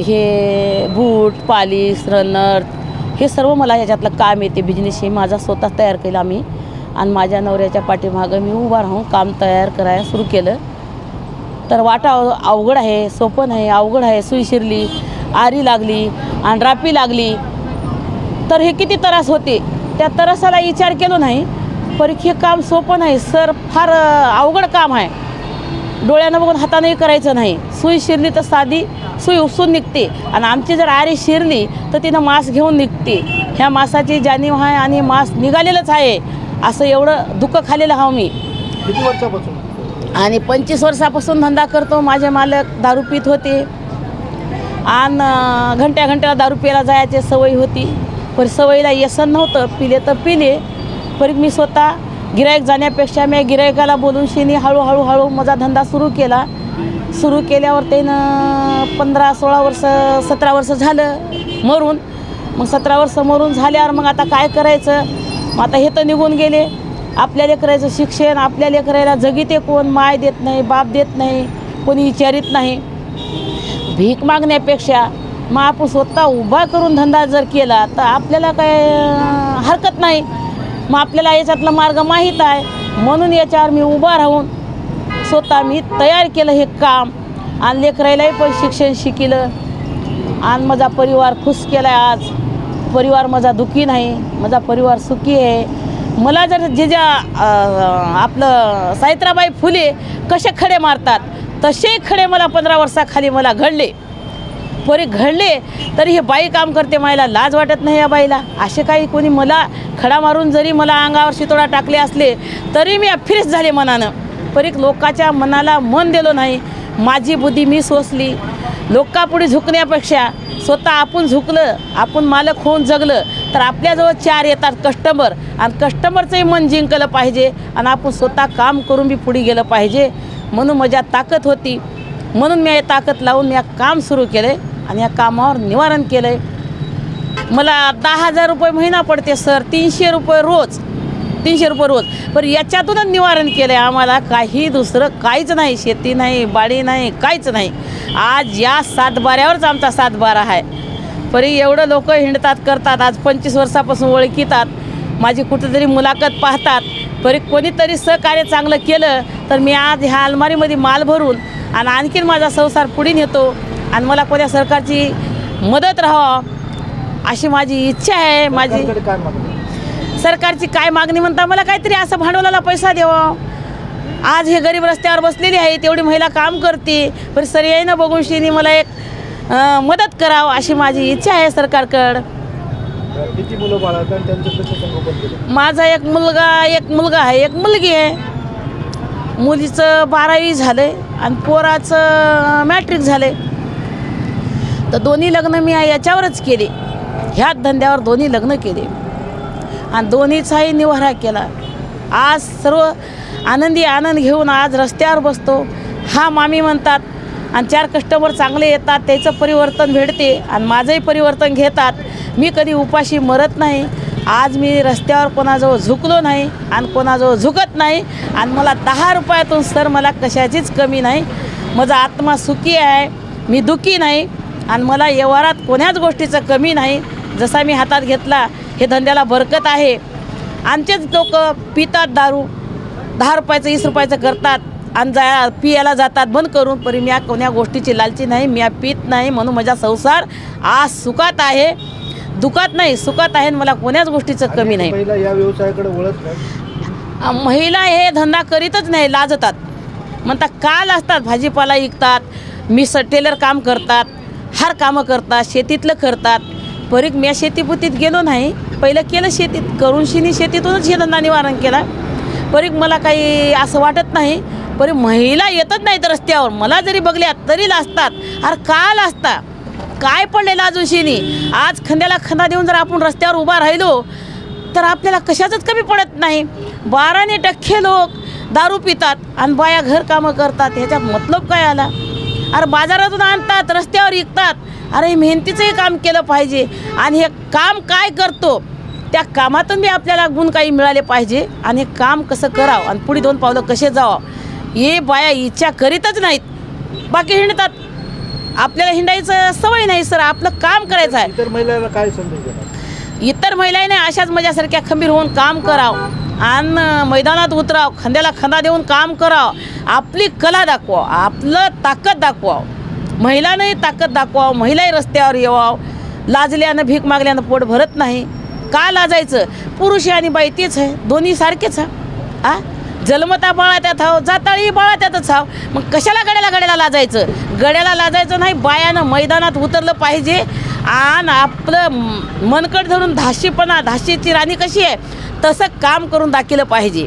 हे बूट polish runner हे सर्व मला याच्यातलं काम येते। बिझनेस हे माझा स्वतः तयार केला मी आणि माझ्या नवऱ्याच्या पाठीमागं मी उभा राहून काम तयार करायला सुरू केलं। तर वाटा अवघड आहे, सोपं नाही, अवघड आहे। सुई शिरली, आरी लागली आणि रापी लागली तर हे किती त्रास होते। त्या त्रासाला विचार केलो नाही, पर हे काम सोपं नाही सर, फार अवघड काम आहे। डोळ्यानं बघून हातानेही करायचं नाही। सुई शिरली तर साधी सुई उपसून निघते आणि आमची जर आरी शिरली तर तिनं मांस घेऊन निघते। ह्या मांसाची जाणीव आहे आणि मांस निघालेलंच आहे, असं एवढं दुःख खाल्लेलं हा मी। किती वर्षापासून? आणि 25 वर्षापासून धंदा करतो। माझे मालक दारू पित होते आणि घंट्या घंट्याला दारू प्यायला जायची सवय होती, पण सवयीला व्यसन नव्हतं। पिले तर पिले, पण मी स्वतः गिराईक जाण्यापेक्षा मी गिराईकाला बोलून शिनी हळूहळू माझा धंदा सुरू केला। सुरू केल्यावर त्यानं 15-16 वर्ष 17 वर्ष झालं मरून। मग 17 वर्ष मरून झाल्यावर मग आता काय करायचं? मग आता हे तर निघून गेले। आपल्या लेकराचं शिक्षण, आपल्या लेकराला जगीते कोण? माय देत नाही, बाप देत नाही, कोणी विचारित नाही। भीक मागण्यापेक्षा मग आपण स्वतः उभा करून धंदा जर केला तर आपल्याला काय हरकत नाही। मग आपल्याला याच्यातला मार्ग माहीत आहे, म्हणून याच्यावर मी उभा राहून स्वतः मी तयार केलं हे काम आणि लेकरालाही पण शिक्षण शिकलं आणि माझा परिवार खुश केला आहे। आज परिवार माझा दुःखी नाही, माझा परिवार सुखी आहे। मला जर जे आपलं सावित्रीबाई फुले कसे खडे मारतात तसे खडे मला 15 वर्षाखाली मला घडले। परी घडले तरी हे बाई काम करते, मला लाज वाटत नाही या बाईला। असे काही कोणी मला खडा मारून जरी मला अंगावर शितोडा टाकले असले तरी मी फ्रेश झाले मनानं। परी लोकाच्या मनाला मन दिलो नाही, माझी बुद्धी मी सोसली। लोकापुढे झुकण्यापेक्षा स्वतः आपण झुकलं, आपण मालक होऊन जगलं तर आपल्याजवळ 4 येतात कस्टमर आणि कस्टमरचंही मन जिंकलं पाहिजे आणि आपण स्वतः काम करून बी पुढे गेलं पाहिजे। म्हणून माझ्या ताकद होती, म्हणून मी ताकद लावून मी काम सुरू केलं आणि या कामावर निवारण केलं आहे। मला 10,000 रुपये महिना पडते सर, 300 रुपये रोज, 300 रुपये रोज। पण याच्यातूनच निवारण केलं आहे आम्हाला, काही दुसरं काहीच नाही। शेती नाही, बाडी नाही, काहीच नाही। आज या 7 बाऱ्यावरच आमचा 7 बारा आहे। परी एवढं लोक हिंडतात करतात, आज 25 वर्षापासून ओळखीतात, माझी कुठेतरी मुलाखत पाहतात। परी कोणीतरी सहकार्य चांगलं केलं तर मी आज ह्या अलमारीमध्ये माल भरून आणि आणखीन माझा संसार पुढे नेतो आणि मला कोणत्या सरकारची मदत राहावं अशी माझी इच्छा आहे। माझी सरकारची काय मागणी म्हणता, मला काहीतरी असं भांडवलाला पैसा द्यावा। आज हे गरीब रस्त्यावर बसलेली आहे, तेवढी महिला काम करते, पण सर्यायीनं बघून शिनी मला एक मदत करावं अशी माझी इच्छा आहे सरकारकडं। किती मुलं बाळ आहेत आणि त्यांचं कसं संगोपन केलं? माझा एक मुलगा आहे, एक मुलगी आहे। मुलीचं 12वी झालंय आणि पोराचं मॅट्रिक झालंय। तर दोन्ही लग्न मी याच्यावरच केले, ह्याच धंद्यावर दोन्ही लग्न केले आणि दोन्हीचाही निवारा केला। आज सर्व आनंद घेऊन आज रस्त्यावर बसतो। हा मामी म्हणतात आणि 4 कस्टमर चांगले येतात, त्याचं परिवर्तन भेटते आणि माझंही परिवर्तन घेतात। मी कधी उपाशी मरत नाही। आज मी रस्त्यावर कोणाजवळ झुकलो नाही आणि कोणाजवळ झुकत नाही आणि मला 10 रुपयातून सर मला कशाचीच कमी नाही। माझा आत्मा सुखी आहे, मी दुःखी नाही आणि मला व्यवहारात कोण्याच गोष्टीचं कमी नाही। जसा मी हातात घेतला हे धंद्याला बरकत आहे। आमचेच लोक पितात दारू, 10 रुपयाचं 20 रुपयाचं करतात आणि पियाला जातात बंद करून। परी मी कोण्या गोष्टीची लालची नाही, मी पित नाही, म्हणून माझा संसार आज सुखात आहे, दुखात नाही, सुखात आहे। मला कोण्याच गोष्टीचं कमी नाही। महिला या व्यवसायाकडे वळत नाही, महिला हे धंदा करीतच नाही, लाजतात, म्हणतात काल असतात, भाजीपाला विकतात, मी टेलर काम करतात, हर कामं करतात, शेतीतलं करतात। परी मी शेतीपुतीत गेलो नाही, पहिलं केलं शेतीत करून शिनी शेतीतूनच हे धंदा निवारण केला। परी मला काही असं वाटत नाही, परी महिला येतच नाहीत रस्त्यावर, मला जरी बघल्या तरी लाजतात। अरे काल असता काय पडलेलं अजून शिनी, आज खंद्याला खंदा देऊन जर आपण रस्त्यावर उभा राहिलो तर आपल्याला कशाचंच कमी पडत नाही। 12% लोक दारू पितात आणि बाया घर कामं करतात, ह्याच्यात मतलब काय आला? अरे बाजारातून आणतात, रस्त्यावर विकतात। अरे मेहनतीचंही काम केलं पाहिजे आणि हे काम काय करतो त्या कामातून बी आपल्याला गुण काही मिळाले पाहिजे आणि हे काम कसं करावं आणि पुढे 2 पावलं कसे जावं हे बाया इच्छा करीतच नाहीत, बाकी हिंडतात। आपल्याला हिंडायचं सवय नाही सर, आपलं काम करायचं आहे. इतर महिलांना काय संदेश देणार? इतर महिलांनी अशाच माझ्यासारख्या खंबीर होऊन काम करावं आणि मैदानात उतराव, खांद्याला खांदा देऊन काम करावं, आपली कला दाखवावं, आपलं ताकद दाखवावं. महिलांनाही ताकद दाखवावं, महिलाही रस्त्यावर यावं. लाजल्यानं भीक मागल्यानं पोट भरत नाही. का लाजायचं? पुरुष आणि बाई तेच आहे, दोन्ही सारखेच आहे. जन्मता बाळात्यात हाव, जाताळी बाळात्यातच हाव. मग कशाला गड्याला लाजायचं? गड्याला लाजायचं नाही. बायानं मैदानात उतरलं पाहिजे आणि आपलं मनकट धरून धाशीची राणी कशी आहे तसं काम करून दाखवलं पाहिजे.